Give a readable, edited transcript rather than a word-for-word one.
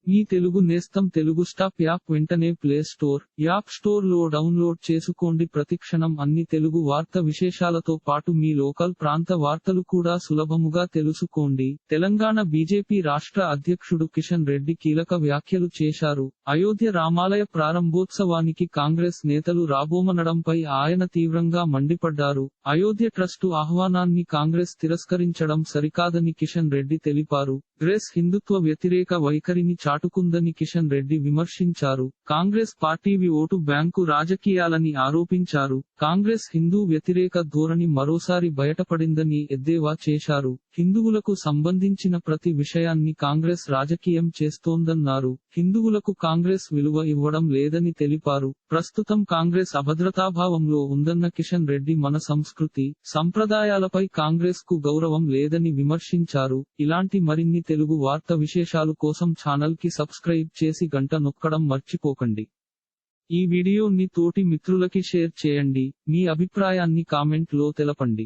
మీ తెలుగు నేస్తం Telugu stop app వెంటనే play store, app store లో డౌన్లోడ్ చేసుకోండి. ప్రతిక్షణం అన్ని తెలుగు వార్త విశేషాలతో పాటు మీ లోకల్ ప్రాంత వార్తలు కూడా సులభముగా తెలుసుకోండి. తెలంగాణ బీజేపీ రాష్ట్ర అధ్యక్షుడు కిషన్ రెడ్డి కీలక వ్యాఖ్యలు చేశారు. అయోధ్య రామాలయ ప్రారంభోత్సవానికి కాంగ్రెస్ నేతలు రాబోమనడంపై ఆయన తీవ్రంగా మండిపడ్డారు. అయోధ్య ట్రస్టు ఆహ్వానాన్ని కాంగ్రెస్ తిరస్కరించడం సరికాదని కిషన్ రెడ్డి తెలిపారు. గ్రేస్ హిందుత్వ వ్యతిరేక వైఖరిని చాటుకుందని కిషన్ రెడ్డి విమర్శించారు. కాంగ్రెస్ పార్టీవి ఓటు బ్యాంకు రాజకీయాలని ఆరోపించారు. కాంగ్రెస్ హిందూ వ్యతిరేక ధోరణి మరోసారి బయటపడిందని ఎద్దేవా చేశారు. హిందువులకు సంబంధించిన ప్రతి విషయాన్ని కాంగ్రెస్ రాజకీయం చేస్తోందన్నారు. హిందువులకు కాంగ్రెస్ విలువ ఇవ్వడం లేదని తెలిపారు. ప్రస్తుతం కాంగ్రెస్ అభద్రతాభావంలో ఉందన్న కిషన్ రెడ్డి మన సంస్కృతి, సంప్రదాయాలపై కాంగ్రెస్ కు గౌరవం లేదని విమర్శించారు. ఇలాంటి మరిన్ని తెలుగు వార్త విశేషాలు కోసం ఛానల్ కి సబ్స్క్రైబ్ చేసి గంట నొక్కడం మర్చిపోకండి. ఈ వీడియోని తోటి మిత్రులకి షేర్ చేయండి. మీ అభిప్రాయాన్ని కామెంట్ లో తెలపండి.